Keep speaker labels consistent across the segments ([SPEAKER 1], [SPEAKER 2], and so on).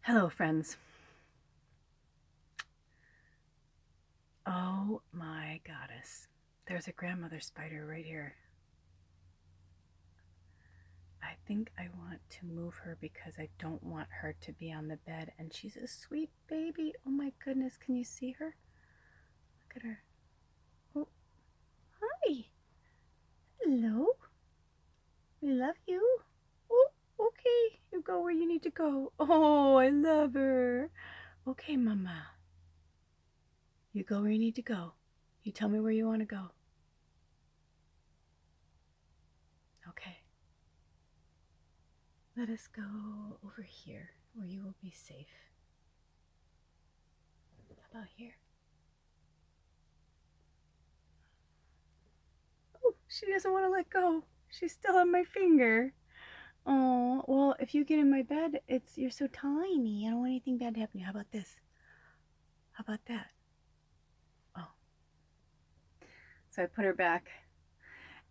[SPEAKER 1] Hello, friends. Oh my goddess. There's a grandmother spider right here. I think I want to move her because I don't want her to be on the bed. And she's a sweet baby. Oh my goodness. Can you see her? Look at her. Oh, hi. Hello. We love you. Oh, okay. You go where you need to go. Oh, I love her. Okay, Mama. You go where you need to go. You tell me where you want to go. Okay. Let us go over here where you will be safe. How about here? Oh, she doesn't want to let go. She's still on my finger. Oh, well, if you get in my bed, you're so tiny. I don't want anything bad to happen to you. How about this? How about that? Oh. So I put her back.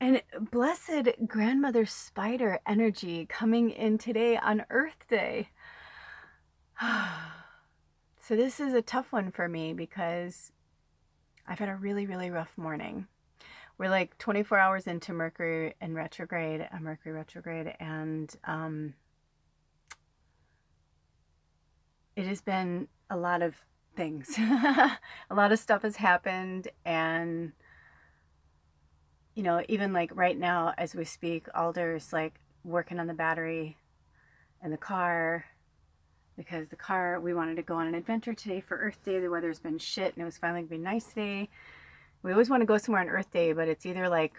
[SPEAKER 1] And blessed grandmother spider energy coming in today on Earth Day. So this is a tough one for me because I've had a really, really rough morning. We're like 24 hours into Mercury and retrograde, and it has been a lot of things. A lot of stuff has happened, and even like right now as we speak, Alder's like working on the battery in the car because we wanted to go on an adventure today for Earth Day. The weather's been shit, and it was finally gonna be nice today. We always want to go somewhere on Earth Day, but it's either like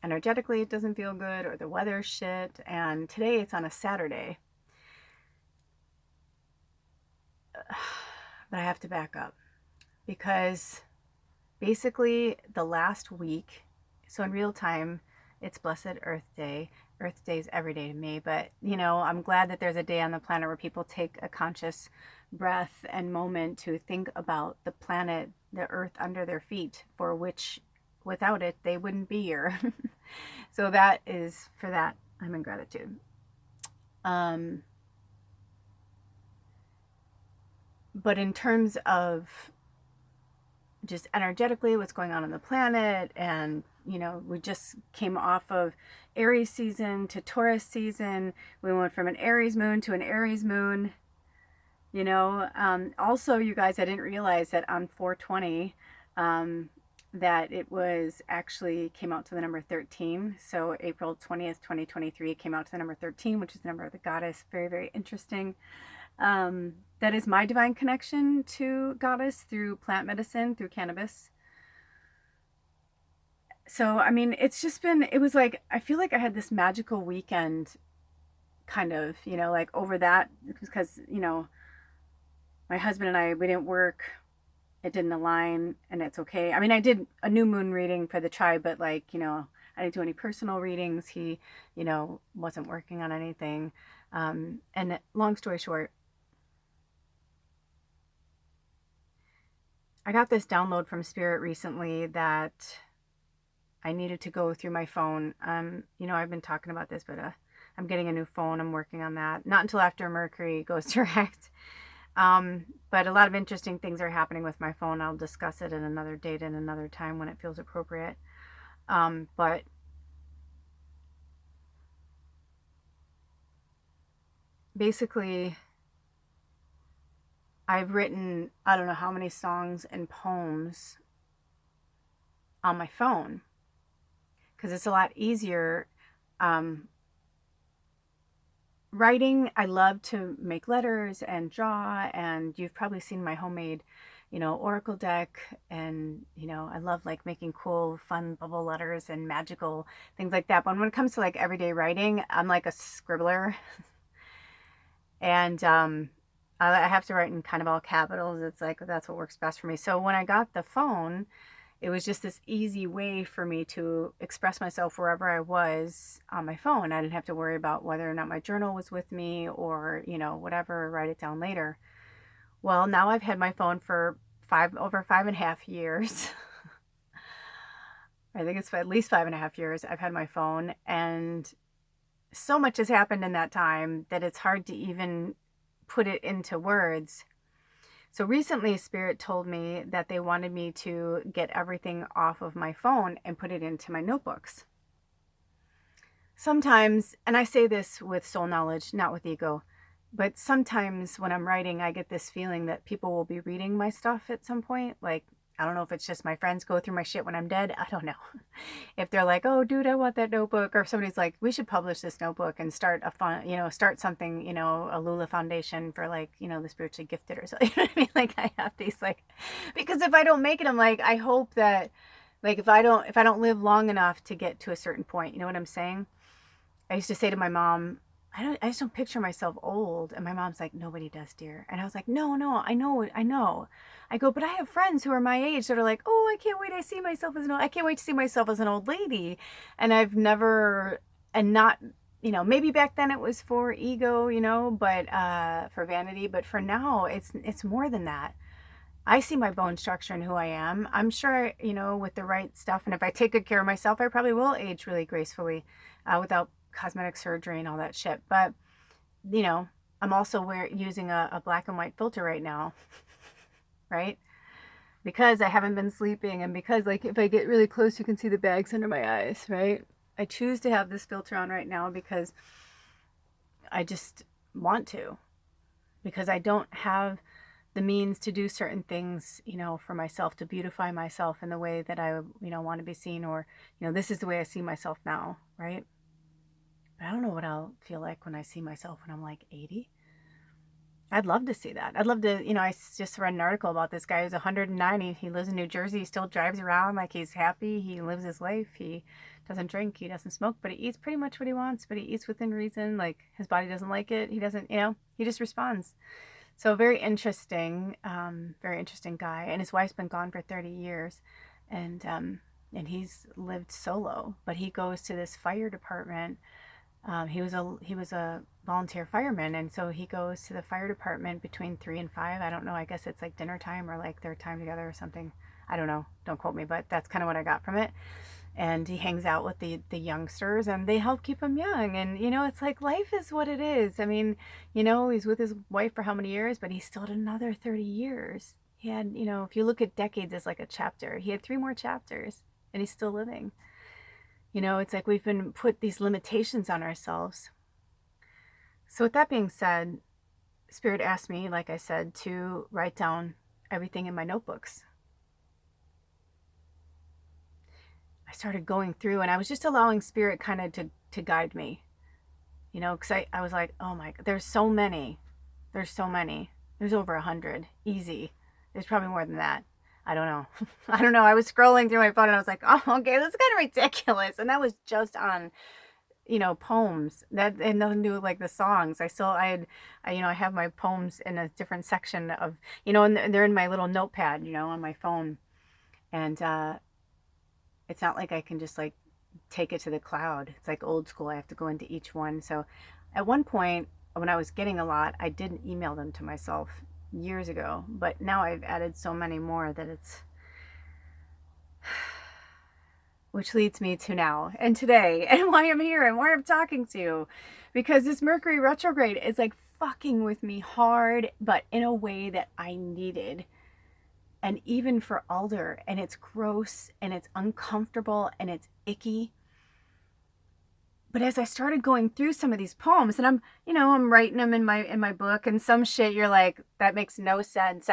[SPEAKER 1] energetically it doesn't feel good or the weather's shit. And today it's on a Saturday. But I have to back up because basically the last week, so in real time, it's Blessed Earth Day. Earth Day is every day to me, but I'm glad that there's a day on the planet where people take a conscious breath and moment to think about the planet, the earth under their feet, for which without it they wouldn't be here. So that is, for that I'm in gratitude. But in terms of just energetically what's going on the planet, and we just came off of Aries season to Taurus season. We went from an Aries moon to an Aries moon. Also, you guys, I didn't realize that on 420 that it was actually came out to the number 13. So April 20th 2023, it came out to the number 13, which is the number of the goddess. Very, very interesting. That is my divine connection to goddess through plant medicine, through cannabis. So, I mean, it was like, I feel like I had this magical weekend kind of, like over that, because, my husband and I, we didn't work. It didn't align, and it's okay. I mean, I did a new moon reading for the tribe, but like, I didn't do any personal readings. He, wasn't working on anything. And long story short, I got this download from Spirit recently that I needed to go through my phone. I've been talking about this, but I'm getting a new phone. I'm working on that. Not until after Mercury goes direct. But a lot of interesting things are happening with my phone. I'll discuss it in another date and another time when it feels appropriate. But basically, I've written, I don't know how many songs and poems on my phone because it's a lot easier. Writing, I love to make letters and draw, and you've probably seen my homemade, oracle deck, and, I love like making cool, fun bubble letters and magical things like that. But when it comes to like everyday writing, I'm like a scribbler. And I have to write in kind of all capitals. It's like, that's what works best for me. So when I got the phone, it was just this easy way for me to express myself wherever I was on my phone. I didn't have to worry about whether or not my journal was with me or, whatever, write it down later. Well, now I've had my phone for over 5.5 years. I think it's at least 5.5 years I've had my phone, and so much has happened in that time that it's hard to even put it into words. So recently Spirit told me that they wanted me to get everything off of my phone and put it into my notebooks. Sometimes, and I say this with soul knowledge, not with ego, but sometimes when I'm writing, I get this feeling that people will be reading my stuff at some point. Like, I don't know if it's just my friends go through my shit when I'm dead. I don't know. If they're like, oh, dude, I want that notebook. Or if somebody's like, we should publish this notebook and start a fun, start something, a Lula Foundation for like, the spiritually gifted or something. You know what I mean? Like I have these because if I don't make it, I'm like, I hope that like if I don't live long enough to get to a certain point, you know what I'm saying? I used to say to my mom, I just don't picture myself old. And my mom's like, nobody does, dear. And I was like, no, I know. I go, but I have friends who are my age that are like, oh, I can't wait to see myself I can't wait to see myself as an old lady. And I've never, and not, maybe back then it was for ego, but for vanity. But for now, it's more than that. I see my bone structure and who I am. I'm sure, with the right stuff. And if I take good care of myself, I probably will age really gracefully without cosmetic surgery and all that shit. But, I'm also using a black and white filter right now, right? Because I haven't been sleeping and because like if I get really close, you can see the bags under my eyes, right? I choose to have this filter on right now because I just want to, because I don't have the means to do certain things, for myself, to beautify myself in the way that I, want to be seen, or, this is the way I see myself now, right? But I don't know what I'll feel like when I see myself when I'm like 80. I'd love to see that. I'd love to, I just read an article about this guy who's 190. He lives in New Jersey. He still drives around like he's happy. He lives his life. He doesn't drink. He doesn't smoke, but he eats pretty much what he wants, but he eats within reason. Like his body doesn't like it. He doesn't, he just responds. So very interesting guy. And his wife's been gone for 30 years. And he's lived solo, but he goes to this fire department. He was a volunteer fireman, and so he goes to the fire department between 3 and 5. I don't know. I guess it's like dinner time or like their time together or something. I don't know. Don't quote me, but that's kind of what I got from it. And he hangs out with the youngsters, and they help keep him young. And it's like life is what it is. I mean, he's with his wife for how many years, but he still had another 30 years. He had, if you look at decades as like a chapter, he had 3 more chapters, and he's still living. It's like we've been put these limitations on ourselves. So with that being said, Spirit asked me, like I said, to write down everything in my notebooks. I started going through and I was just allowing Spirit kind of to guide me, because I was like, oh my God, there's so many. There's over 100, easy. There's probably more than that. I don't know. I was scrolling through my phone and I was like, oh, okay, this is kind of ridiculous. And that was just on, poems. That had nothing to do with like the songs. I have my poems in a different section of, and they're in my little notepad, on my phone. And it's not like I can just like take it to the cloud. It's like old school. I have to go into each one. So at one point when I was getting a lot, I didn't email them to myself years ago, but now I've added so many more that it's, which leads me to now and today and why I'm here and why I'm talking to you, because this Mercury retrograde is like fucking with me hard, but in a way that I needed. And even for Alder, and it's gross and it's uncomfortable and it's icky. But as I started going through some of these poems, and I'm writing them in my book, and some shit you're like, that makes no sense.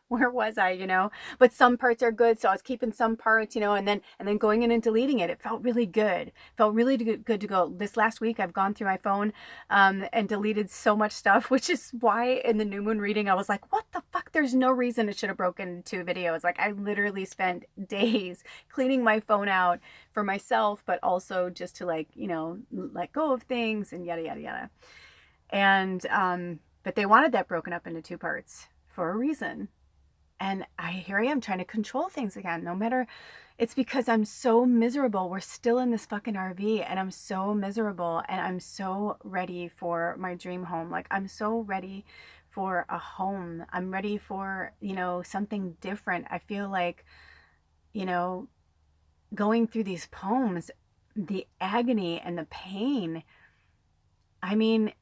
[SPEAKER 1] Where was I, But some parts are good, so I was keeping some parts, and then going in and deleting it. It felt really good. It felt really good to go. This last week, I've gone through my phone and deleted so much stuff, which is why in the new moon reading, I was like, what the fuck? There's no reason it should have broken into videos. Like I literally spent days cleaning my phone out for myself, but also just to like, let go of things and yada, yada, yada. And, but they wanted that broken up into 2 parts for a reason. And here I am trying to control things again, no matter, it's because I'm so miserable. We're still in this fucking RV and I'm so miserable and I'm so ready for my dream home. Like I'm so ready for a home. I'm ready for, something different. I feel like, going through these poems, the agony and the pain, I mean,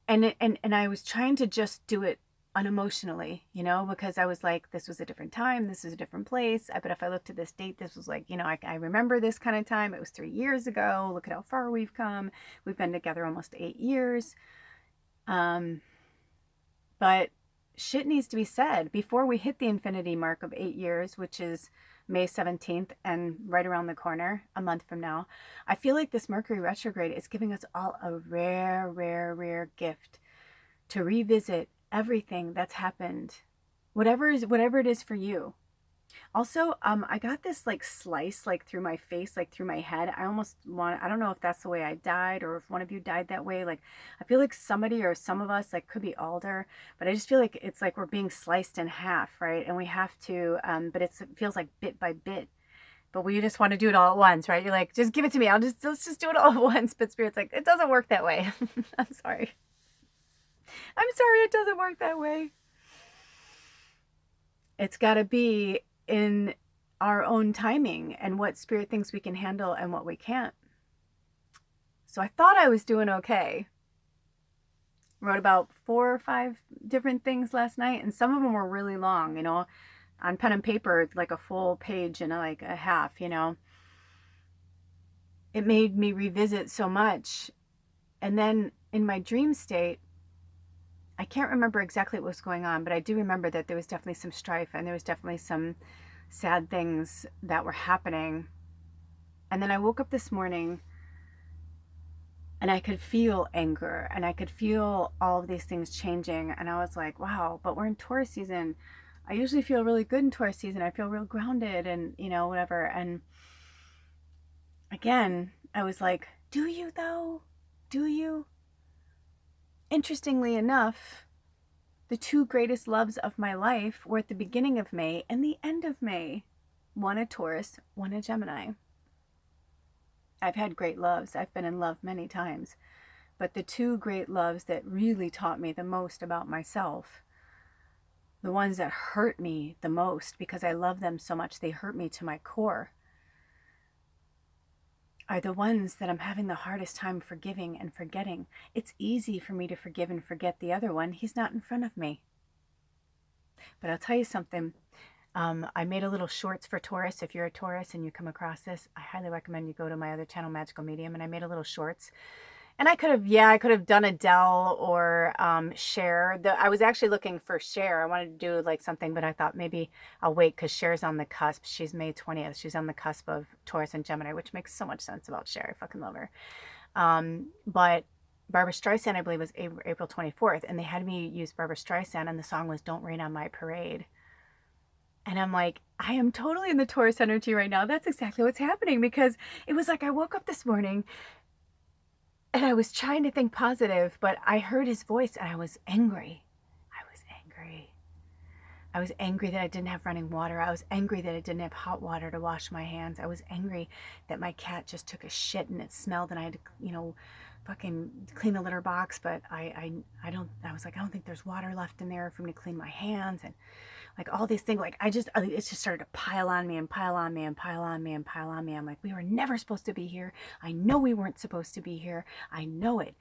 [SPEAKER 1] And I was trying to just do it unemotionally, you know, because I was like, this was a different time, this is a different place. But if I looked at this date, this was like, you know, I remember this kind of time. It was 3 years ago. Look at how far we've come. We've been together almost 8 years. But shit needs to be said before we hit the infinity mark of 8 years, which is May 17th and right around the corner, a month from now. I feel like this Mercury retrograde is giving us all a rare, rare, rare gift to revisit everything that's happened, whatever it is for you. Also, I got this like slice like through my face, like through my head. I don't know if that's the way I died or if one of you died that way. Like, I feel like somebody or some of us, like could be Alder, but I just feel like it's like we're being sliced in half, right? And we have to, but it feels like bit by bit. But we just want to do it all at once, right? You're like, just give it to me. Let's just do it all at once. But Spirit's like, it doesn't work that way. I'm sorry. I'm sorry, it doesn't work that way. It's got to be in our own timing and what Spirit thinks we can handle and what we can't. So I thought I was doing okay. Wrote about 4 or 5 different things last night, and some of them were really long, you know, on pen and paper, like a full page and like a half, you know. It made me revisit so much. And then in my dream state, I can't remember exactly what was going on, but I do remember that there was definitely some strife and there was definitely some sad things that were happening. And then I woke up this morning and I could feel anger and I could feel all of these things changing. And I was like, wow, but we're in Taurus season. I usually feel really good in Taurus season. I feel real grounded and, you know, whatever. And again, I was like, do you though? Do you? Interestingly enough, the 2 greatest loves of my life were at the beginning of May and the end of May. One a Taurus, one a Gemini. I've had great loves. I've been in love many times. But the 2 great loves that really taught me the most about myself, the ones that hurt me the most because I love them so much, they hurt me to my core, are the ones that I'm having the hardest time forgiving and forgetting. It's easy for me to forgive and forget the other one. He's not in front of me. But I'll tell you something. I made a little shorts for Taurus. If you're a Taurus and you come across this, I highly recommend you go to my other channel, Magical Medium, and I made a little shorts. And I could have done Adele or Cher. I was actually looking for Cher. I wanted to do like something, but I thought maybe I'll wait because Cher's on the cusp. She's May 20th. She's on the cusp of Taurus and Gemini, which makes so much sense about Cher. I fucking love her. But Barbara Streisand, I believe, was April 24th, and they had me use Barbara Streisand, and the song was Don't Rain on My Parade. And I'm like, I am totally in the Taurus energy right now. That's exactly what's happening, because it was like I woke up this morning and I was trying to think positive, but I heard his voice and I was angry. I was angry. I was angry that I didn't have running water. I was angry that I didn't have hot water to wash my hands. I was angry that my cat just took a shit and it smelled and I had to, you know, fucking clean the litter box. But I was like, I don't think there's water left in there for me to clean my hands. And like all these things, like it just started to pile on me and pile on me and pile on me and pile on me. I'm like, we were never supposed to be here. I know we weren't supposed to be here. I know it.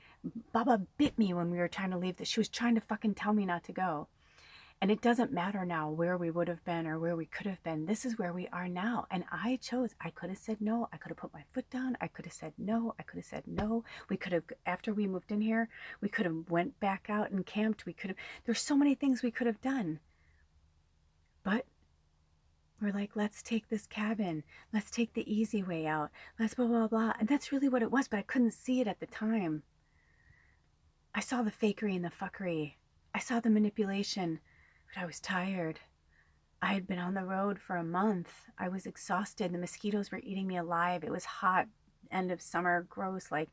[SPEAKER 1] Baba bit me when we were trying to leave. She was trying to fucking tell me not to go. And it doesn't matter now where we would have been or where we could have been. This is where we are now. And I chose. I could have said no. I could have put my foot down. I could have said no. I could have said no. We could have, after we moved in here, we could have went back out and camped. There's so many things we could have done. But we're like, let's take this cabin. Let's take the easy way out. Let's blah, blah, blah. And that's really what it was, but I couldn't see it at the time. I saw the fakery and the fuckery. I saw the manipulation, but I was tired. I had been on the road for a month. I was exhausted. The mosquitoes were eating me alive. It was hot, end of summer, gross, like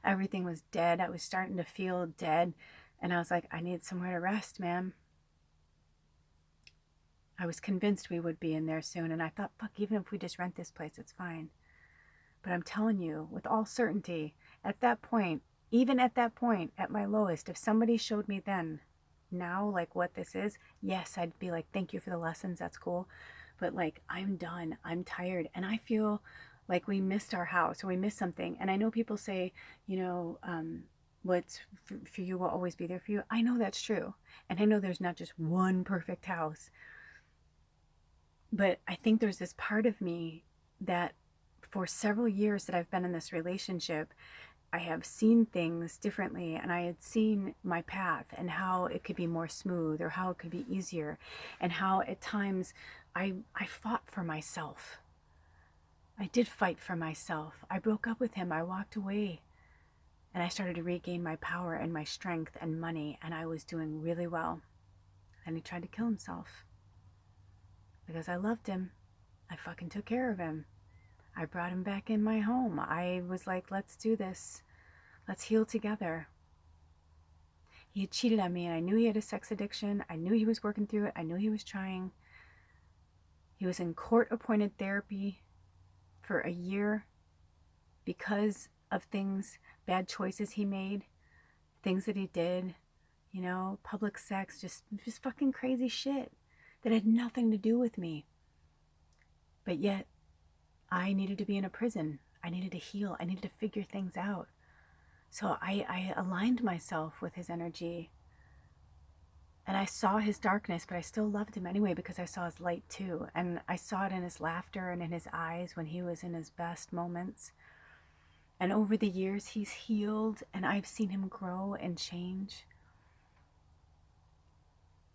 [SPEAKER 1] everything was dead. I was starting to feel dead. And I was like, I need somewhere to rest, man. I was convinced we would be in there soon, and I thought, fuck, even if we just rent this place, it's fine. But I'm telling you, with all certainty, at that point, even at that point, at my lowest, if somebody showed me then, now, like what this is, yes, I'd be like, thank you for the lessons, that's cool. But like, I'm done, I'm tired, and I feel like we missed our house or we missed something. And I know people say, you know, what's for you will always be there for you. I know that's true. And I know there's not just one perfect house. But I think there's this part of me that for several years that I've been in this relationship, I have seen things differently, and I had seen my path and how it could be more smooth or how it could be easier, and how at times I fought for myself. I did fight for myself. I broke up with him. I walked away, and I started to regain my power and my strength and money, and I was doing really well. And he tried to kill himself because I loved him. I fucking took care of him. I brought him back in my home. I was like, let's do this. Let's heal together. He had cheated on me, and I knew he had a sex addiction. I knew he was working through it. I knew he was trying. He was in court-appointed therapy for a year because of things, bad choices he made, things that he did, you know, public sex, just fucking crazy shit that had nothing to do with me. But yet, I needed to be in a prison. I needed to heal. I needed to figure things out. So I aligned myself with his energy. And I saw his darkness, but I still loved him anyway because I saw his light too. And I saw it in his laughter and in his eyes when he was in his best moments. And over the years, he's healed, and I've seen him grow and change.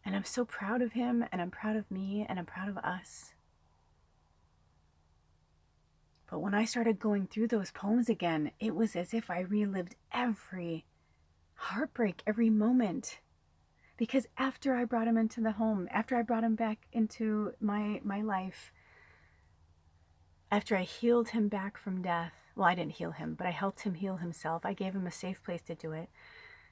[SPEAKER 1] And I'm so proud of him, and I'm proud of me, and I'm proud of us. But when I started going through those poems again, it was as if I relived every heartbreak, every moment. Because after I brought him into the home, after I brought him back into my life, after I healed him back from death, well, I didn't heal him, but I helped him heal himself. I gave him a safe place to do it.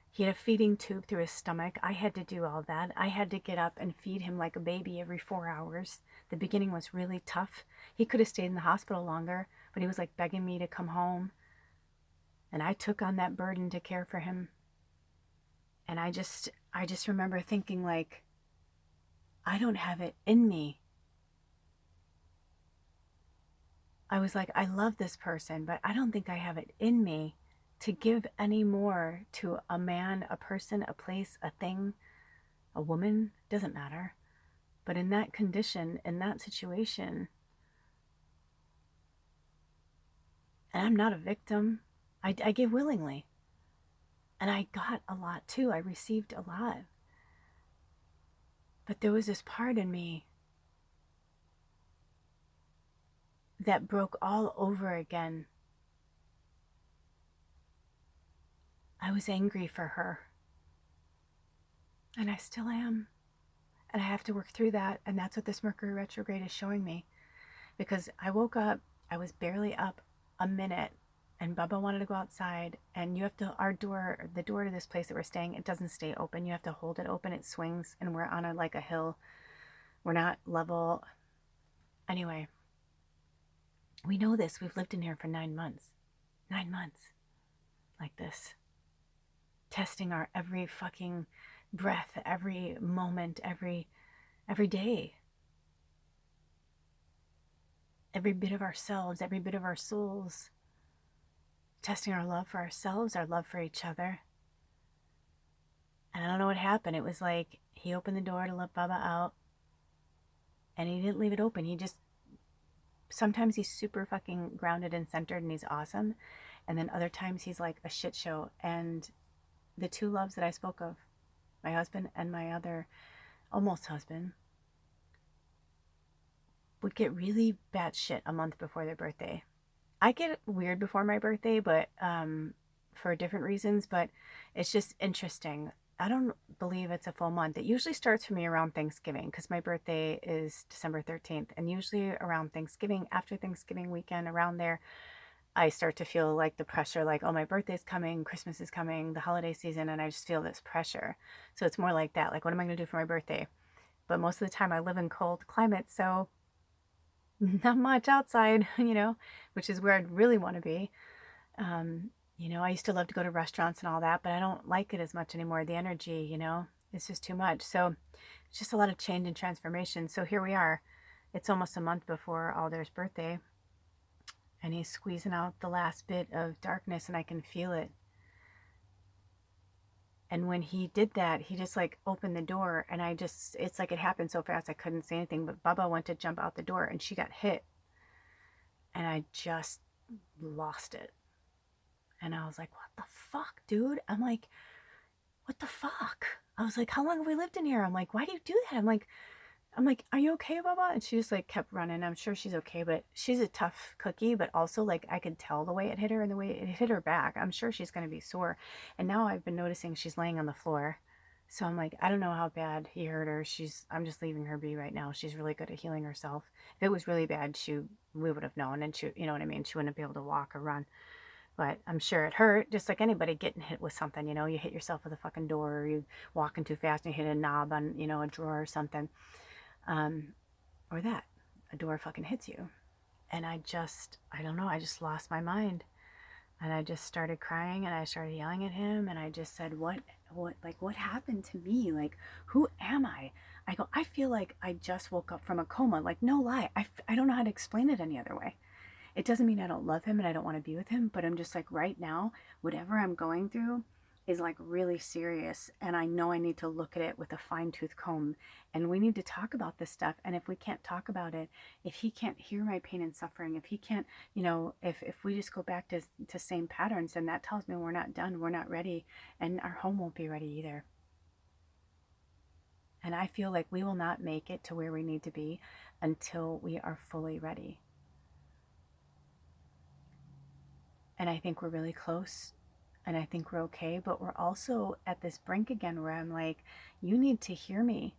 [SPEAKER 1] He had a feeding tube through his stomach. I had to do all that. I had to get up and feed him like a baby every 4 hours. The beginning was really tough. He could have stayed in the hospital longer, but he was like begging me to come home. And I took on that burden to care for him. And I just remember thinking, like, I don't have it in me. I was like, I love this person, but I don't think I have it in me to give any more to a man, a person, a place, a thing, a woman, doesn't matter. But in that condition, in that situation, and I'm not a victim, I give willingly. And I got a lot too. I received a lot. But there was this part in me that broke all over again. I was angry for her. And I still am. And I have to work through that. And that's what this Mercury retrograde is showing me. Because I woke up, I was barely up a minute, and Bubba wanted to go outside. And you have to, the door to this place that we're staying, it doesn't stay open. You have to hold it open. It swings, and we're on like a hill. We're not level. Anyway, we know this. We've lived in here for 9 months. 9 months. Like this. Testing our every fucking breath, every moment, every day. Every bit of ourselves, every bit of our souls. Testing our love for ourselves, our love for each other. And I don't know what happened. It was like he opened the door to let Bubba out, and he didn't leave it open. He just, sometimes he's super fucking grounded and centered and he's awesome. And then other times he's like a shit show. And the two loves that I spoke of, my husband and my other almost husband, would get really batshit a month before their birthday. I get weird before my birthday, but for different reasons, but it's just interesting. I don't believe it's a full month. It usually starts for me around Thanksgiving because my birthday is December 13th. And usually around Thanksgiving, after Thanksgiving weekend, around there, I start to feel like the pressure, like, oh, my birthday's coming, Christmas is coming, the holiday season, and I just feel this pressure. So it's more like that, like, what am I going to do for my birthday? But most of the time I live in cold climates, so not much outside, you know, which is where I'd really want to be. You know, I used to love to go to restaurants and all that, but I don't like it as much anymore. The energy, you know, it's just too much. So it's just a lot of change and transformation. So here we are. It's almost a month before Alder's birthday, and he's squeezing out the last bit of darkness, and I can feel it. And when he did that, he just like opened the door, and it's like it happened so fast I couldn't say anything, but Bubba went to jump out the door and she got hit, and I just lost it. And I was like, what the fuck, dude? I'm like, what the fuck? I was like, how long have we lived in here? I'm like, why do you do that? I'm like, are you okay, Bubba? And she just like kept running. I'm sure she's okay, but she's a tough cookie, but also like I could tell the way it hit her and the way it hit her back. I'm sure she's going to be sore. And now I've been noticing she's laying on the floor. So I'm like, I don't know how bad he hurt her. I'm just leaving her be right now. She's really good at healing herself. If it was really bad, we would have known, and she, you know what I mean? She wouldn't be able to walk or run. But I'm sure it hurt, just like anybody getting hit with something, you know, you hit yourself with a fucking door, or you walking too fast and you hit a knob on, you know, a drawer or something. Or that a door fucking hits you. And I don't know, I just lost my mind. And I just started crying, and I started yelling at him, and I just said, what happened to me? Like, who am I? I go, I feel like I just woke up from a coma. Like, no lie. I don't know how to explain it any other way. It doesn't mean I don't love him and I don't want to be with him, but I'm just like, right now, whatever I'm going through is like really serious, and I know I need to look at it with a fine-tooth comb, and we need to talk about this stuff. And if we can't talk about it, if he can't hear my pain and suffering, if he can't, you know, if we just go back to same patterns, then that tells me we're not done, we're not ready, and our home won't be ready either. And I feel like we will not make it to where we need to be until we are fully ready. And I think we're really close, and I think we're okay, but we're also at this brink again where I'm like, you need to hear me.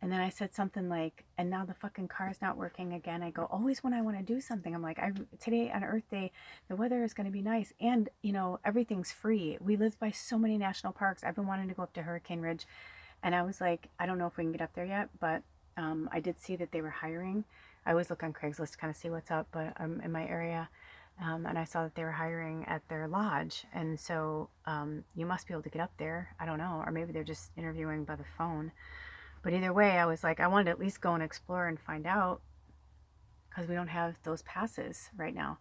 [SPEAKER 1] And then I said something like, and now the fucking car's not working again. I go, always when I want to do something, I'm like, today on Earth Day, the weather is going to be nice, and you know, everything's free. We live by so many national parks. I've been wanting to go up to Hurricane Ridge, and I was like, I don't know if we can get up there yet, but I did see that they were hiring. I always look on Craigslist to kind of see what's up, but I'm in my area. And I saw that they were hiring at their lodge. And so you must be able to get up there. I don't know. Or maybe they're just interviewing by the phone. But either way, I was like, I wanted to at least go and explore and find out, because we don't have those passes right now.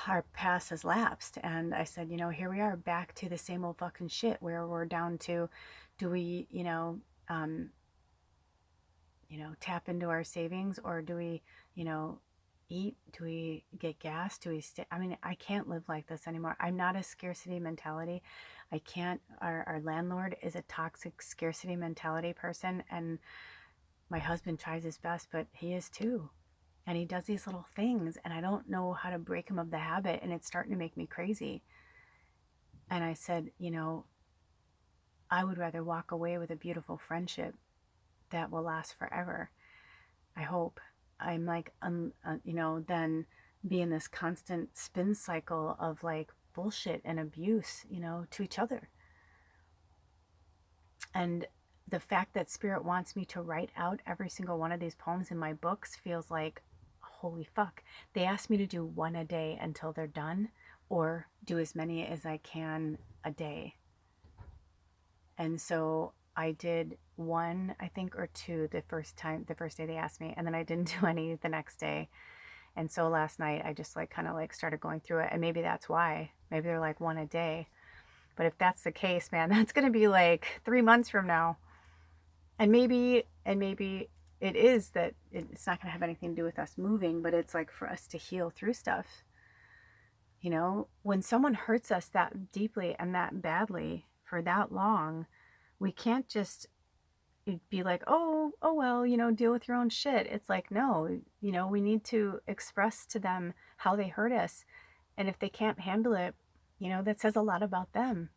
[SPEAKER 1] Our pass has lapsed. And I said, you know, here we are back to the same old fucking shit where we're down to, do we, tap into our savings, or do we, eat? Do we get gas? Do we stay? I mean, I can't live like this anymore. I'm not a scarcity mentality. I can't. Our landlord is a toxic scarcity mentality person, and my husband tries his best, but he is too. And he does these little things, and I don't know how to break him of the habit, and it's starting to make me crazy. And I said, I would rather walk away with a beautiful friendship that will last forever. I hope. I'm like, then be in this constant spin cycle of like bullshit and abuse, to each other. And the fact that Spirit wants me to write out every single one of these poems in my books feels like, holy fuck. They asked me to do one a day until they're done, or do as many as I can a day. And so I did one, I think, or two the first day they asked me, and then I didn't do any the next day. And so last night I just like kind of like started going through it, and maybe that's why. Maybe they're like one a day. But if that's the case, man, that's going to be like 3 months from now. And maybe it is that it's not going to have anything to do with us moving, but it's like for us to heal through stuff. When someone hurts us that deeply and that badly for that long, we can't just be like, oh well, deal with your own shit. It's like, no, we need to express to them how they hurt us. And if they can't handle it, that says a lot about them.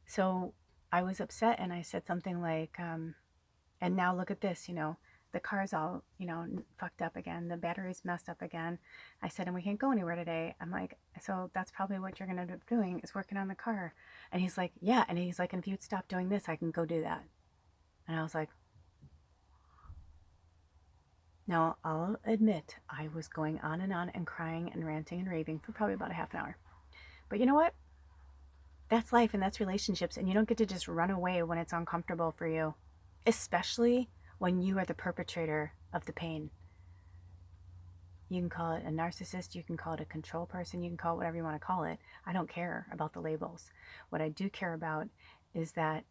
[SPEAKER 1] So I was upset, and I said something like, and now look at this, the car's all, fucked up again. The battery's messed up again. I said, and we can't go anywhere today. I'm like, so that's probably what you're going to end up doing, is working on the car. And he's like, yeah. And he's like, and if you'd stop doing this, I can go do that. And I was like, now I'll admit I was going on and crying and ranting and raving for probably about a half an hour. But you know what? That's life, and that's relationships. And you don't get to just run away when it's uncomfortable for you, especially when you are the perpetrator of the pain. You can call it a narcissist, you can call it a control person, you can call it whatever you want to call it. I don't care about the labels. What I do care about is that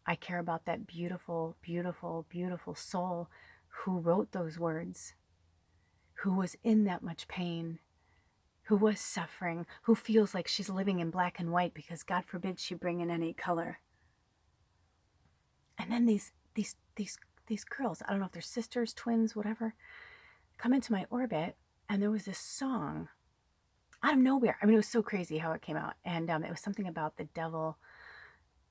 [SPEAKER 1] I care about that beautiful, beautiful, beautiful soul who wrote those words, who was in that much pain, who was suffering, who feels like she's living in black and white because God forbid she bring in any color. And then these girls, I don't know if they're sisters, twins, whatever, come into my orbit, and there was this song out of nowhere. I mean, it was so crazy how it came out, and it was something about the devil.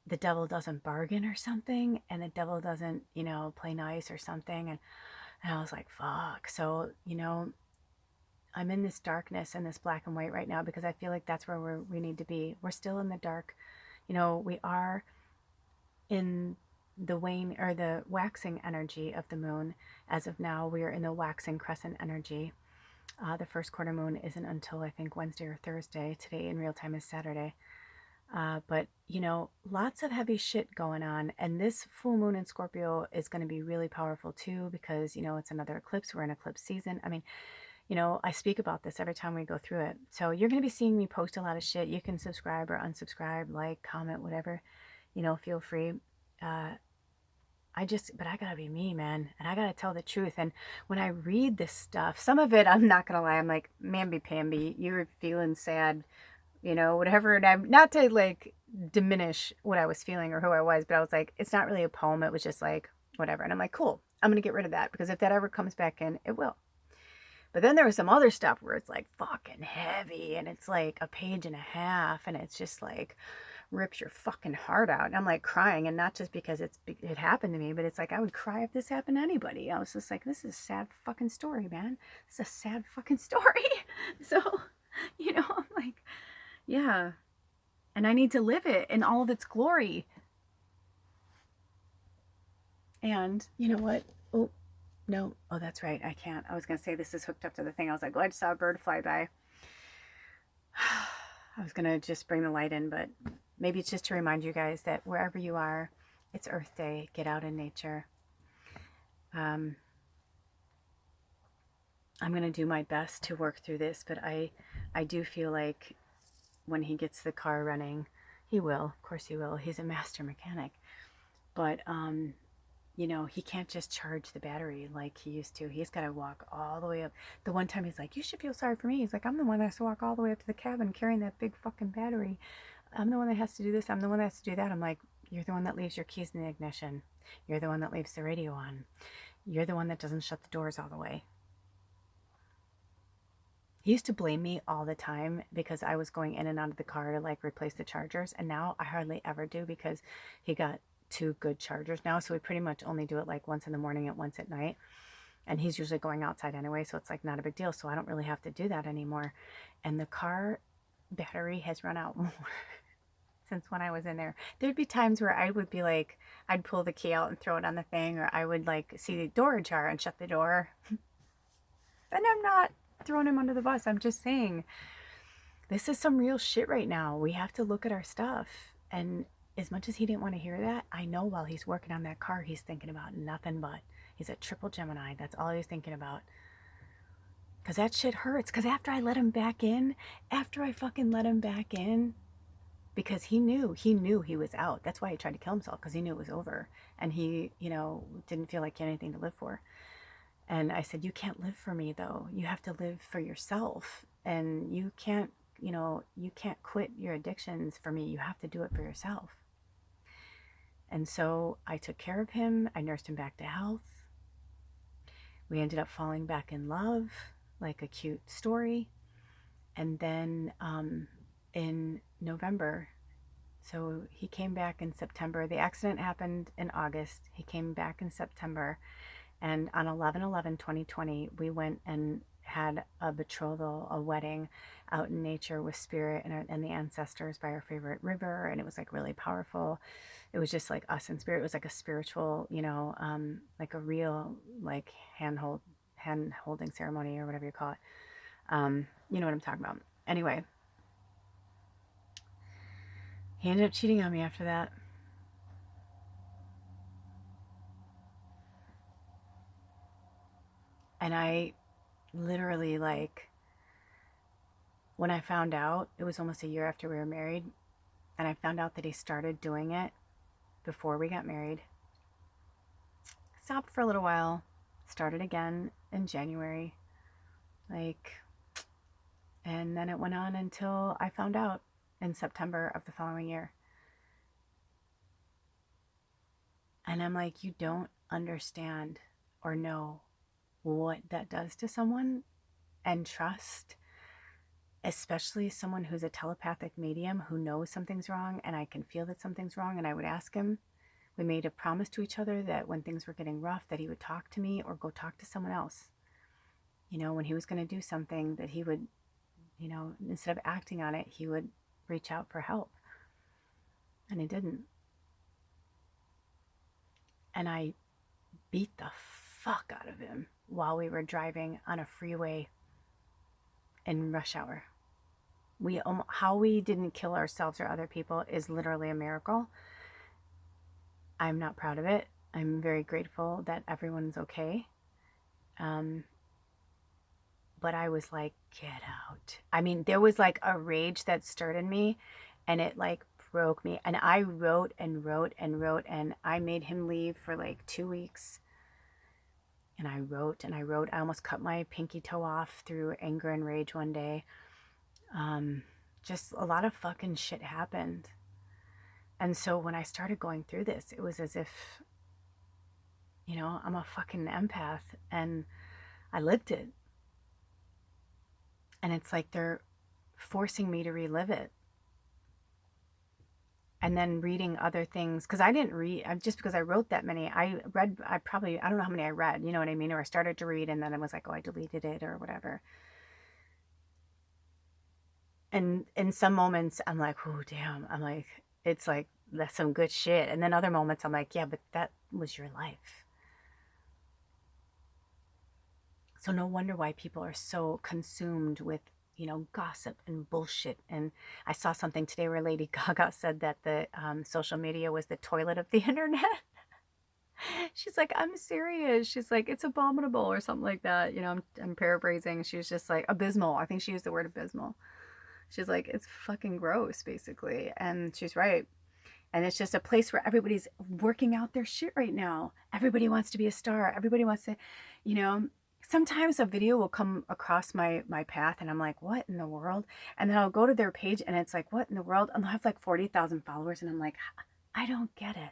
[SPEAKER 1] The devil doesn't bargain or something, and the devil doesn't, play nice or something, and I was like, fuck. So, I'm in this darkness and this black and white right now because I feel like that's where we need to be. We're still in the dark. We are in the wane or the waxing energy of the moon. As of now, we are in the waxing crescent energy. The first quarter moon isn't until I think Wednesday or Thursday. Today in real time is Saturday. But lots of heavy shit going on. And this full moon in Scorpio is going to be really powerful too because, it's another eclipse. We're in eclipse season. I mean, I speak about this every time we go through it. So you're going to be seeing me post a lot of shit. You can subscribe or unsubscribe, like, comment, whatever, feel free. But I gotta be me, man. And I gotta tell the truth. And when I read this stuff, some of it, I'm not gonna lie, I'm like, mamby-pamby, you were feeling sad, whatever. And I'm not to like diminish what I was feeling or who I was, but I was like, it's not really a poem. It was just like, whatever. And I'm like, cool, I'm gonna get rid of that because if that ever comes back in, it will. But then there was some other stuff where it's like fucking heavy and it's like a page and a half and it's just like rips your fucking heart out. And I'm like crying, and not just because it happened to me, but it's like I would cry if this happened to anybody. I was just like, this is a sad fucking story, man. It's a sad fucking story. So, I'm like, yeah. And I need to live it in all of its glory. And you know what? Oh, no. Oh, that's right. I can't. I was going to say this is hooked up to the thing. I was like, oh, I just saw a bird fly by. I was going to just bring the light in, but maybe it's just to remind you guys that wherever you are, it's Earth Day. Get out in nature. I'm going to do my best to work through this, but I do feel like when he gets the car running, he will. Of course he will. He's a master mechanic. But, he can't just charge the battery like he used to. He's got to walk all the way up. The one time he's like, you should feel sorry for me. He's like, I'm the one that has to walk all the way up to the cabin carrying that big fucking battery. I'm the one that has to do this. I'm the one that has to do that. I'm like, you're the one that leaves your keys in the ignition. You're the one that leaves the radio on. You're the one that doesn't shut the doors all the way. He used to blame me all the time because I was going in and out of the car to like replace the chargers. And now I hardly ever do because he got 2 good chargers now. So we pretty much only do it like once in the morning and once at night. And he's usually going outside anyway. So it's like not a big deal. So I don't really have to do that anymore. And the car battery has run out more since when I was in there. There'd be times where I would be like, I'd pull the key out and throw it on the thing, or I would like see the door ajar and shut the door. And I'm not throwing him under the bus. I'm just saying, this is some real shit right now. We have to look at our stuff. And as much as he didn't want to hear that, I know while he's working on that car, he's thinking about nothing but, he's a triple Gemini. That's all he's thinking about. Because that shit hurts. Because after I let him back in, because he knew he was out. That's why he tried to kill himself, because he knew it was over. And he, didn't feel like he had anything to live for. And I said, you can't live for me, though. You have to live for yourself. And you can't quit your addictions for me. You have to do it for yourself. And so I took care of him. I nursed him back to health. We ended up falling back in love, like a cute story. And then in November, so he came back in September. The accident happened in August. He came back in September. And on 11/11/2020, we went and had a betrothal, a wedding out in nature with spirit and the ancestors by our favorite river. And it was like really powerful. It was just like us in spirit. It was like a spiritual, like a real like hand holding ceremony or whatever you call it. You know what I'm talking about. Anyway, he ended up cheating on me after that. And I literally, like, when I found out, it was almost a year after we were married, and I found out that he started doing it before we got married. Stopped for a little while, started again in January, like, and then it went on until I found out in September of the following year. And I'm like, you don't understand or know what that does to someone, and trust, especially someone who's a telepathic medium who knows something's wrong, and I can feel that something's wrong. And I would ask him, we made a promise to each other that when things were getting rough, that he would talk to me or go talk to someone else. You know, when he was going to do something, that he would, you know, instead of acting on it, he would reach out for help. And he didn't. And I beat the fuck out of him while we were driving on a freeway in rush hour. How we didn't kill ourselves or other people is literally a miracle. I'm not proud of it. I'm very grateful that everyone's okay. But I was like, get out. I mean, there was like a rage that stirred in me, and it like broke me. And I wrote and wrote and wrote, and I made him leave for like 2 weeks. And I wrote and I wrote. I almost cut my pinky toe off through anger and rage one day. Just a lot of fucking shit happened. And so when I started going through this, it was as if, you know, I'm a fucking empath, and I lived it. And it's like they're forcing me to relive it. And then reading other things, because I didn't read, just because I wrote that many, I don't know how many I read, you know what I mean? Or I started to read, and then I was like, oh, I deleted it or whatever. And in some moments, I'm like, oh, damn. I'm like, it's like, that's some good shit. And then other moments, I'm like, yeah, but that was your life. So no wonder why people are so consumed with, you know, gossip and bullshit. And I saw something today where Lady Gaga said that the social media was the toilet of the internet. She's like, I'm serious. She's like, it's abominable or something like that. You know, I'm paraphrasing. She was just like, abysmal. I think she used the word abysmal. She's like, it's fucking gross, basically. And she's right. And it's just a place where everybody's working out their shit right now. Everybody wants to be a star. Everybody wants to, you know, sometimes a video will come across my path, and I'm like, what in the world? And then I'll go to their page, and it's like, what in the world? And they'll have like 40,000 followers, and I'm like, I don't get it.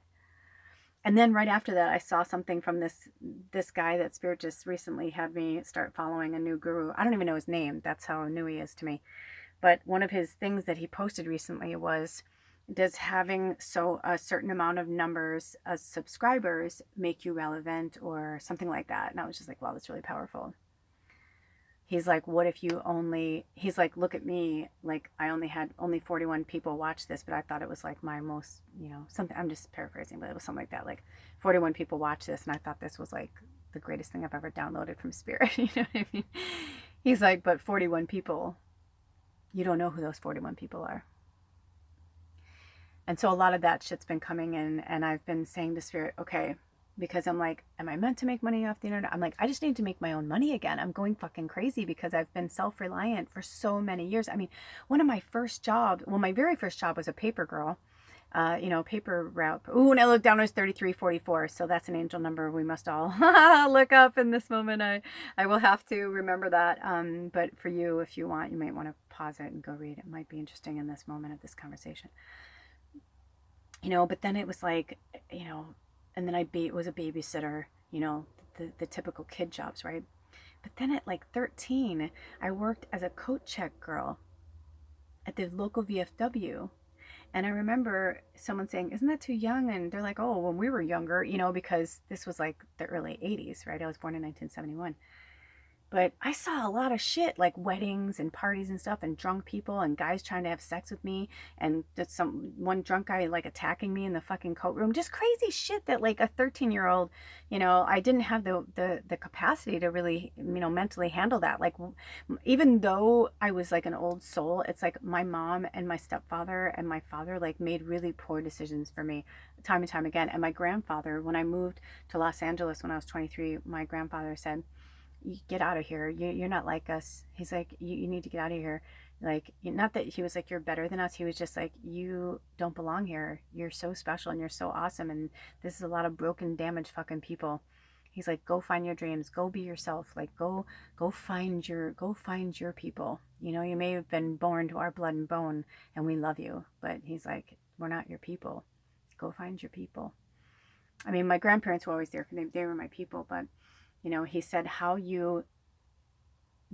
[SPEAKER 1] And then right after that, I saw something from this guy that Spirit just recently had me start following, a new guru. I don't even know his name. That's how new he is to me. But one of his things that he posted recently was, does having a certain amount of numbers of subscribers make you relevant, or something like that? And I was just like, wow, that's really powerful. He's like, what if you he's like, look at me, like I had only 41 people watch this, but I thought it was like my most, you know, something, I'm just paraphrasing, but it was something like that, like 41 people watch this, and I thought this was like the greatest thing I've ever downloaded from Spirit. You know what I mean? He's like, but 41 people, you don't know who those 41 people are. And so a lot of that shit's been coming in, and I've been saying to Spirit, okay, because I'm like, am I meant to make money off the internet? I'm like, I just need to make my own money again. I'm going fucking crazy because I've been self-reliant for so many years. I mean, one of my first jobs, well, my very first job was a paper girl, you know, paper route. Ooh, and I looked down, it was 3344. So that's an angel number we must all look up in this moment. I will have to remember that. But for you, if you want, you might want to pause it and go read. It might be interesting in this moment of this conversation. You know, but then it was like, you know, and then I was a babysitter, you know, the typical kid jobs, right? But then at like 13, I worked as a coat check girl at the local VFW. And I remember someone saying, isn't that too young? And they're like, oh, when we were younger, you know, because this was like the early 80s, right? I was born in 1971. But I saw a lot of shit, like weddings and parties and stuff, and drunk people and guys trying to have sex with me, and just one drunk guy like attacking me in the fucking coat room. Just crazy shit that like a 13-year-old, you know, I didn't have the capacity to really, you know, mentally handle that. Like, even though I was like an old soul, it's like my mom and my stepfather and my father like made really poor decisions for me time and time again. And my grandfather, when I moved to Los Angeles when I was 23, my grandfather said, you get out of here. You're not like us. He's like, you need to get out of here. Like, not that he was like, you're better than us. He was just like, you don't belong here. You're so special and you're so awesome. And this is a lot of broken, damaged fucking people. He's like, go find your dreams. Go be yourself. Like, go find your people. You know, you may have been born to our blood and bone and we love you. But he's like, we're not your people. Go find your people. I mean, my grandparents were always there for me. They were my people. But, you know, he said, how you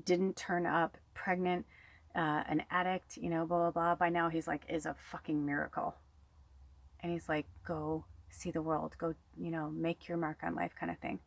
[SPEAKER 1] didn't turn up pregnant, an addict, you know, blah, blah, blah. By now, he's like, is a fucking miracle. And he's like, go see the world. Go, you know, make your mark on life kind of thing.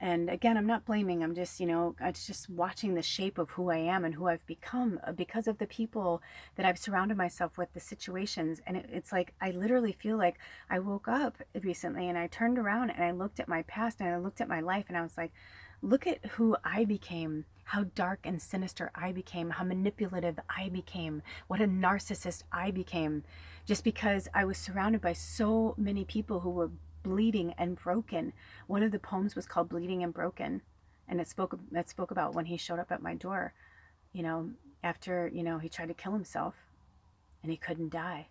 [SPEAKER 1] And again, I'm not blaming. I'm just, you know, it's just watching the shape of who I am and who I've become because of the people that I've surrounded myself with, the situations. And it's like, I literally feel like I woke up recently and I turned around and I looked at my past and I looked at my life and I was like, look at who I became, how dark and sinister I became, how manipulative I became, what a narcissist I became, just because I was surrounded by so many people who were bleeding and broken. One of the poems was called Bleeding and Broken, and it spoke about when he showed up at my door, you know, after, you know, he tried to kill himself and he couldn't die.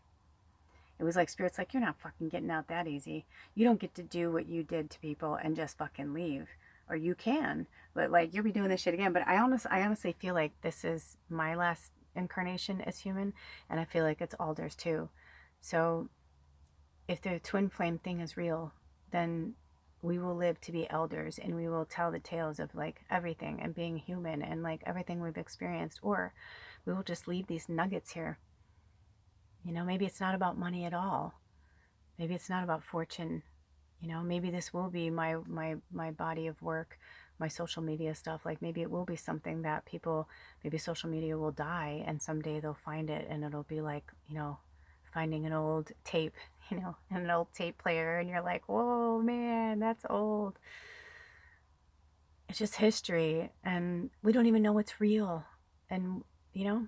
[SPEAKER 1] It was like, Spirit's like, you're not fucking getting out that easy. You don't get to do what you did to people and just fucking leave. Or you can, but like, you'll be doing this shit again. But I honestly feel like this is my last incarnation as human, and I feel like it's Alder's too. So if the twin flame thing is real, then we will live to be elders and we will tell the tales of like everything and being human and like everything we've experienced, or we will just leave these nuggets here. You know, maybe it's not about money at all. Maybe it's not about fortune. You know, maybe this will be my body of work, my social media stuff. Like maybe it will be something that people, maybe social media will die and someday they'll find it and it'll be like, you know, finding an old tape, you know, an old tape player and you're like, whoa, man, that's old. It's just history and we don't even know what's real. And, you know,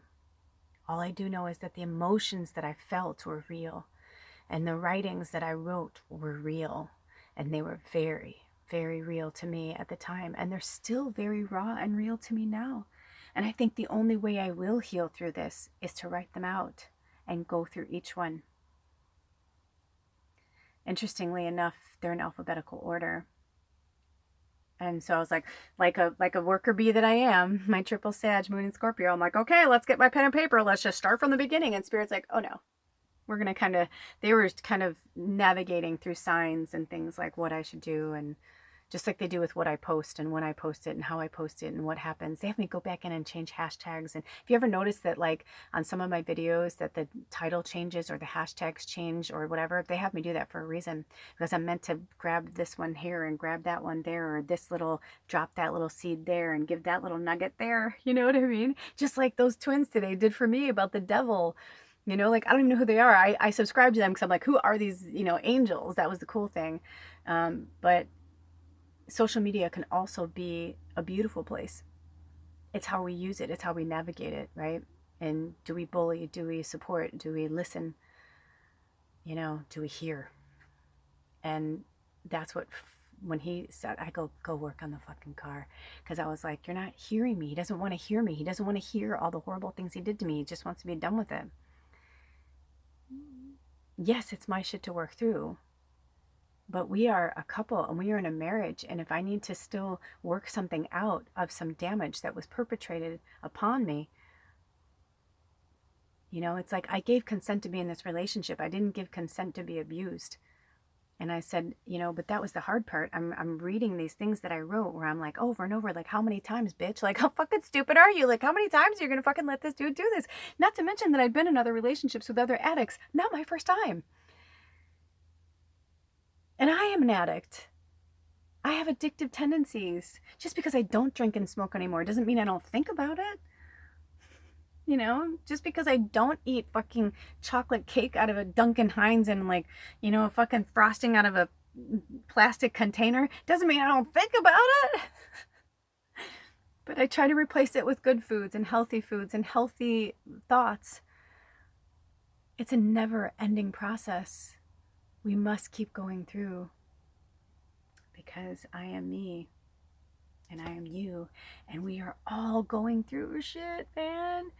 [SPEAKER 1] all I do know is that the emotions that I felt were real and the writings that I wrote were real. And they were very, very real to me at the time. And they're still very raw and real to me now. And I think the only way I will heal through this is to write them out and go through each one. Interestingly enough, they're in alphabetical order. And so I was like a worker bee that I am, my triple Sag, Moon and Scorpio, I'm like, okay, let's get my pen and paper. Let's just start from the beginning. And Spirit's like, oh no. We're going to they were kind of navigating through signs and things like what I should do. And just like they do with what I post and when I post it and how I post it and what happens, they have me go back in and change hashtags. And if you ever notice that like on some of my videos that the title changes or the hashtags change or whatever, they have me do that for a reason, because I'm meant to grab this one here and grab that one there, or this little, drop that little seed there and give that little nugget there. You know what I mean? Just like those twins today did for me about the devil. You know, like, I don't even know who they are. I subscribe to them because I'm like, who are these, you know, angels? That was the cool thing. But social media can also be a beautiful place. It's how we use it. It's how we navigate it, right? And do we bully? Do we support? Do we listen? You know, do we hear? And that's what, when he said, I go work on the fucking car. Because I was like, you're not hearing me. He doesn't want to hear me. He doesn't want to hear all the horrible things he did to me. He just wants to be done with it. Yes, it's my shit to work through, but we are a couple and we are in a marriage. And if I need to still work something out of some damage that was perpetrated upon me, you know, it's like I gave consent to be in this relationship. I didn't give consent to be abused. And I said, you know, but that was the hard part. I'm reading these things that I wrote where I'm like over and over, like, how many times, bitch? Like, how fucking stupid are you? Like, how many times are you going to fucking let this dude do this? Not to mention that I'd been in other relationships with other addicts. Not my first time. And I am an addict. I have addictive tendencies. Just because I don't drink and smoke anymore doesn't mean I don't think about it. You know, just because I don't eat fucking chocolate cake out of a Duncan Hines and like, you know, fucking frosting out of a plastic container doesn't mean I don't think about it. But I try to replace it with good foods and healthy thoughts. It's a never-ending process. We must keep going through, because I am me and I am you, and we are all going through shit, man.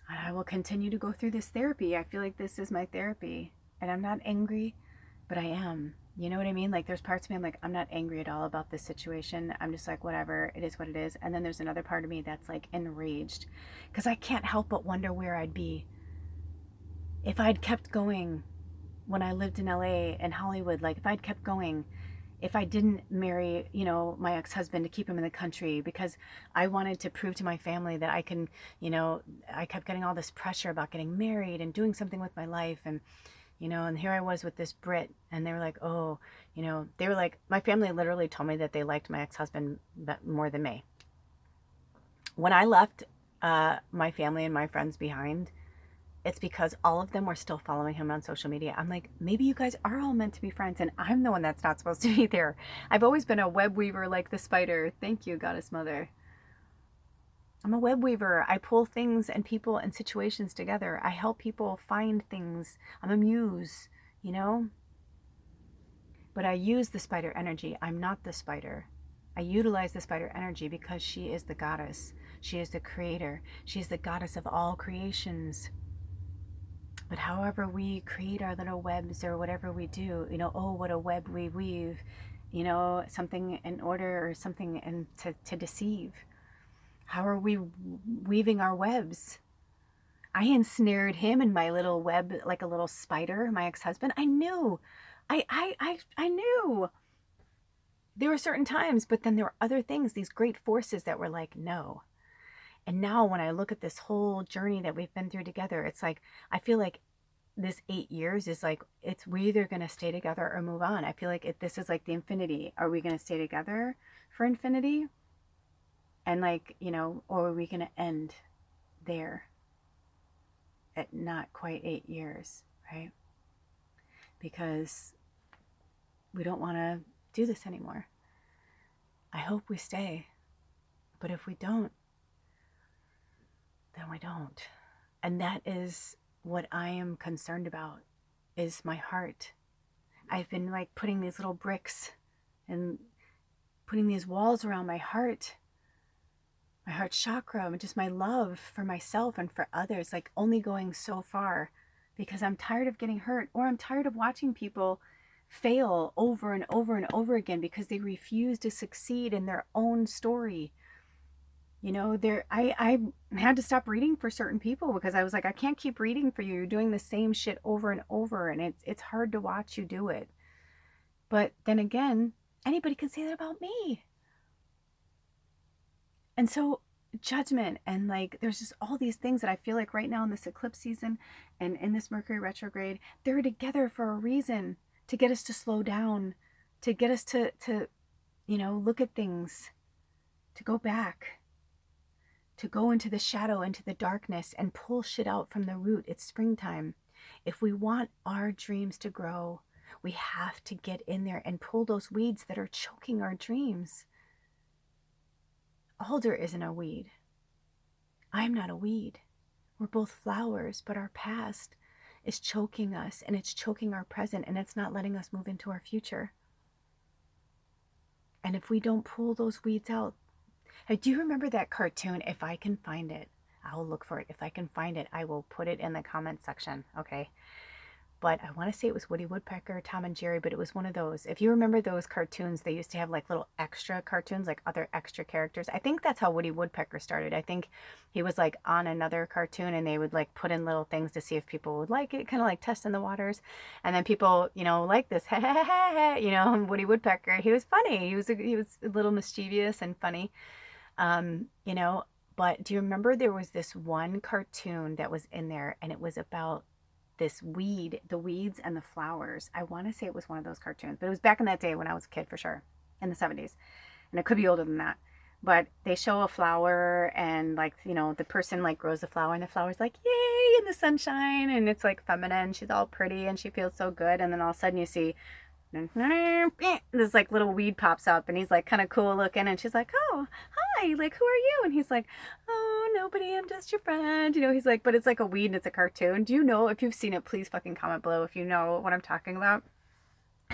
[SPEAKER 1] And I will continue to go through this therapy. I feel like this is my therapy, and I'm not angry, but I am. You know what I mean? Like, there's parts of me I'm like, I'm not angry at all about this situation. I'm just like, whatever, it is what it is. And then there's another part of me that's like enraged, because I can't help but wonder where I'd be if I'd kept going when I lived in LA and Hollywood. Like, if I'd kept going, if I didn't marry, you know, my ex-husband to keep him in the country, because I wanted to prove to my family that I can, you know, I kept getting all this pressure about getting married and doing something with my life. And, you know, and here I was with this Brit, and they were like, oh, you know, they were like, my family literally told me that they liked my ex-husband more than me. When I left my family and my friends behind, it's because all of them were still following him on social media. I'm like, maybe you guys are all meant to be friends, and I'm the one that's not supposed to be there. I've always been a web weaver like the spider. Thank you, Goddess Mother. I'm a web weaver. I pull things and people and situations together. I help people find things. I'm a muse, you know? But I use the spider energy. I'm not the spider. I utilize the spider energy because she is the goddess. She is the creator. She is the goddess of all creations. But however we create our little webs or whatever we do, you know, oh, what a web we weave, you know, something in order or something to deceive. How are we weaving our webs? I ensnared him in my little web like a little spider, my ex-husband. I knew. I knew. There were certain times, but then there were other things, these great forces that were like, no. And now when I look at this whole journey that we've been through together, it's like, I feel like this 8 years is like, we're either going to stay together or move on. I feel like this is like the infinity. Are we going to stay together for infinity? And like, you know, or are we going to end there at not quite 8 years, right? Because we don't want to do this anymore. I hope we stay. But if we don't, then we don't. And that is what I am concerned about, is my heart. I've been like putting these little bricks and putting these walls around my heart chakra, and just my love for myself and for others, like only going so far, because I'm tired of getting hurt, or I'm tired of watching people fail over and over and over again because they refuse to succeed in their own story. You know, I had to stop reading for certain people because I was like, I can't keep reading for you. You're doing the same shit over and over, and it's hard to watch you do it. But then again, anybody can say that about me. And so judgment, and like, there's just all these things that I feel like right now in this eclipse season and in this Mercury retrograde, they're together for a reason, to get us to slow down, to get us to you know, look at things, to go back, to go into the shadow, into the darkness, and pull shit out from the root. It's springtime. If we want our dreams to grow, we have to get in there and pull those weeds that are choking our dreams. Alder isn't a weed. I'm not a weed. We're both flowers, but our past is choking us, and it's choking our present, and it's not letting us move into our future. And if we don't pull those weeds out, do you remember that cartoon? If I can find it, I'll look for it. If I can find it, I will put it in the comment section, okay? But I want to say it was Woody Woodpecker, Tom and Jerry, but it was one of those. If you remember those cartoons, they used to have like little extra cartoons, like other extra characters. I think that's how Woody Woodpecker started. I think he was like on another cartoon, and they would like put in little things to see if people would like it, kind of like testing the waters. And then people, you know, like this, you know, Woody Woodpecker, he was funny. He was a little mischievous and funny, you know. But do you remember there was this one cartoon that was in there, and it was about this weed, the weeds and the flowers. I want to say it was one of those cartoons, but it was back in that day when I was a kid, for sure, in the 70s. And it could be older than that. But they show a flower, and like, you know, the person like grows the flower, and the flower's like, yay, in the sunshine, and it's like feminine. She's all pretty and she feels so good. And then all of a sudden you see this like little weed pops up, and he's like kind of cool looking, and she's like, oh, hi, like, who are you? And he's like, oh, nobody, I'm just your friend, you know. He's like, but it's like a weed and it's a cartoon. Do you know? If you've seen it, please fucking comment below if you know what I'm talking about.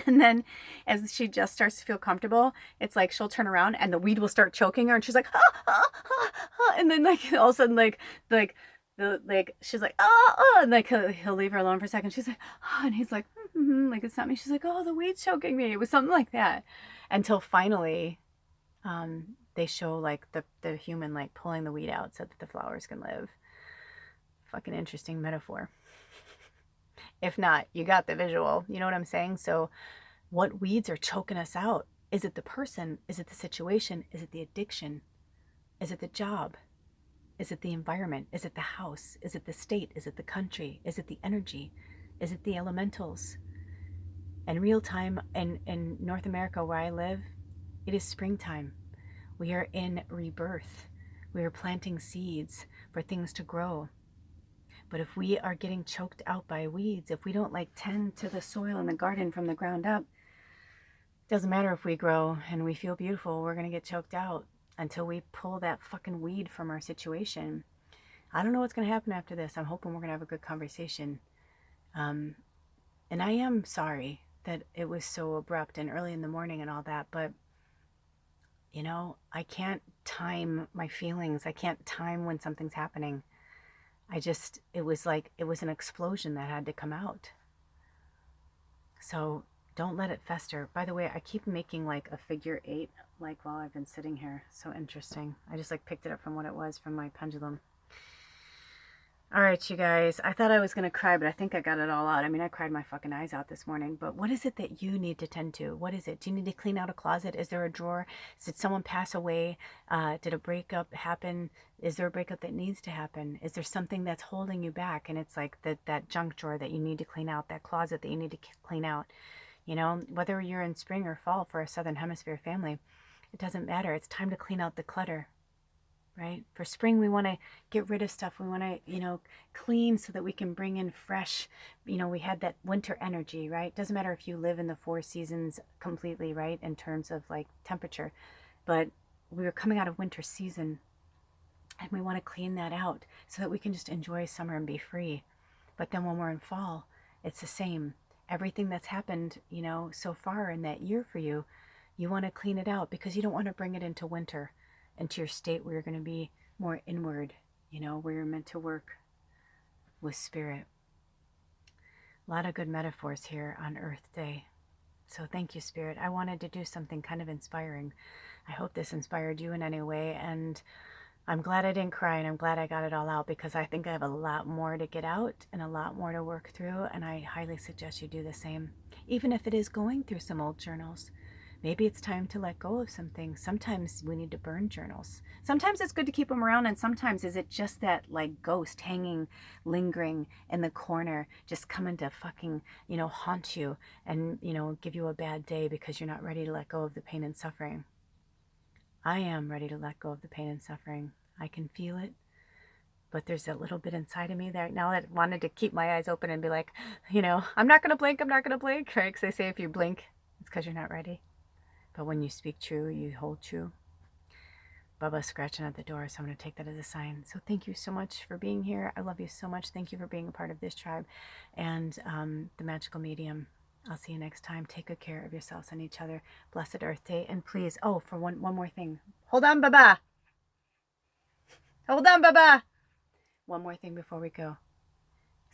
[SPEAKER 1] And then as she just starts to feel comfortable, it's like she'll turn around and the weed will start choking her, and she's like, ah, ah, ah, ah. And then like all of a sudden like she's like, and like he'll leave her alone for a second. She's like, oh, and he's like, like it's not me. She's like, oh, the weed's choking me. It was something like that, until finally they show like the human like pulling the weed out so that the flowers can live. Fucking interesting metaphor. If not, you got the visual. You know what I'm saying? So what weeds are choking us out? Is it the person? Is it the situation? Is it the addiction? Is it the job? Is it the environment? Is it the house? Is it the state? Is it the country? Is it the energy? Is it the elementals? In real time, in North America where I live, it is springtime. We are in rebirth. We are planting seeds for things to grow. But if we are getting choked out by weeds, if we don't like tend to the soil in the garden from the ground up, it doesn't matter if we grow and we feel beautiful, we're going to get choked out until we pull that fucking weed from our situation. I don't know what's going to happen after this. I'm hoping we're going to have a good conversation. And I am sorry that it was so abrupt and early in the morning and all that, but you know, I can't time my feelings. I can't time when something's happening. It was like, it was an explosion that had to come out. So don't let it fester. By the way, I keep making like a figure 8, like while I've been sitting here. So interesting. I just like picked it up from what it was from my pendulum. All right, you guys, I thought I was going to cry, but I think I got it all out. I mean, I cried my fucking eyes out this morning, but what is it that you need to tend to? What is it? Do you need to clean out a closet? Is there a drawer? Did someone pass away? Did a breakup happen? Is there a breakup that needs to happen? Is there something that's holding you back? And it's like that junk drawer that you need to clean out, that closet that you need to clean out. You know, whether you're in spring or fall for a Southern Hemisphere family, it doesn't matter. It's time to clean out the clutter. Right? For spring, we want to get rid of stuff. We want to, you know, clean so that we can bring in fresh, you know, we had that winter energy, right? Doesn't matter if you live in the 4 seasons completely, right? In terms of like temperature, but we were coming out of winter season and we want to clean that out so that we can just enjoy summer and be free. But then when we're in fall, it's the same. Everything that's happened, you know, so far in that year for you, you want to clean it out because you don't want to bring it into winter, into your state where you're going to be more inward, you know, where you're meant to work with spirit. A lot of good metaphors here on Earth Day. So thank you, Spirit. I wanted to do something kind of inspiring. I hope this inspired you in any way. And I'm glad I didn't cry, and I'm glad I got it all out, because I think I have a lot more to get out and a lot more to work through. And I highly suggest you do the same, even if it is going through some old journals. Maybe it's time to let go of some things. Sometimes we need to burn journals. Sometimes it's good to keep them around, and sometimes is it just that like ghost hanging, lingering in the corner, just coming to fucking, you know, haunt you and, you know, give you a bad day because you're not ready to let go of the pain and suffering. I am ready to let go of the pain and suffering. I can feel it. But there's that little bit inside of me that now that wanted to keep my eyes open and be like, you know, I'm not going to blink, I'm not going to blink, right? Because they say if you blink, it's because you're not ready. But when you speak true, you hold true. Bubba's scratching at the door, so I'm going to take that as a sign. So thank you so much for being here. I love you so much. Thank you for being a part of this tribe and the Magical Medium. I'll see you next time. Take good care of yourselves and each other. Blessed Earth Day. And please, oh, for one more thing. Hold on, Baba. Hold on, Baba. One more thing before we go.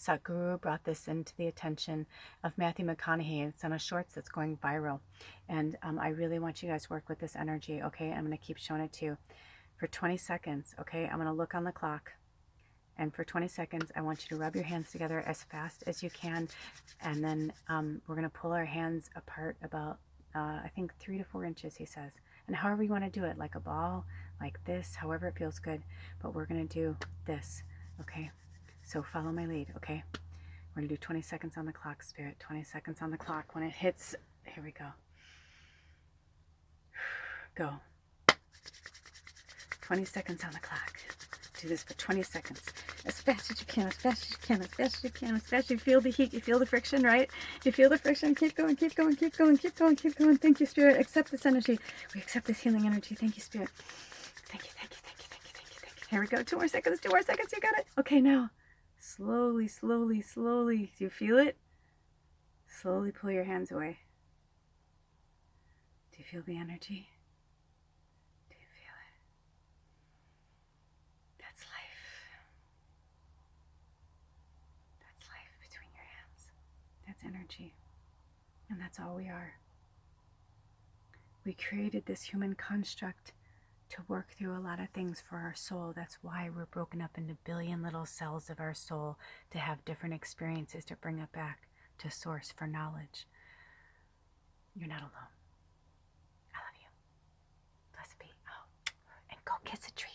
[SPEAKER 1] Sadhguru brought this into the attention of Matthew McConaughey. It's on a shorts that's going viral. And I really want you guys to work with this energy, okay? I'm going to keep showing it to you. For 20 seconds, okay? I'm going to look on the clock. And for 20 seconds, I want you to rub your hands together as fast as you can. And then we're going to pull our hands apart about, I think, 3 to 4 inches, he says. And however you want to do it, like a ball, like this, however it feels good. But we're going to do this, okay? So follow my lead, okay? We're going to do 20 seconds on the clock, Spirit. 20 seconds on the clock. When it hits, here we go. Go. 20 seconds on the clock. Do this for 20 seconds. As fast as you can, as fast as you can, as fast as you can, as fast as you feel the heat, you feel the friction, right? You feel the friction. Keep going, keep going, keep going, keep going, keep going. Thank you, Spirit. Accept this energy. We accept this healing energy. Thank you, Spirit. Thank you, thank you, thank you, thank you, thank you, thank you. Here we go. 2 more seconds, 2 more seconds. You got it. Okay, now. Slowly, slowly, slowly. Do you feel it? Slowly pull your hands away. Do you feel the energy? Do you feel it? That's life. That's life between your hands. That's energy. And that's all we are. We created this human construct to work through a lot of things for our soul. That's why we're broken up into billion little cells of our soul, to have different experiences, to bring it back to source for knowledge. You're not alone. I love you. Blessed be. Oh, and go kiss a tree.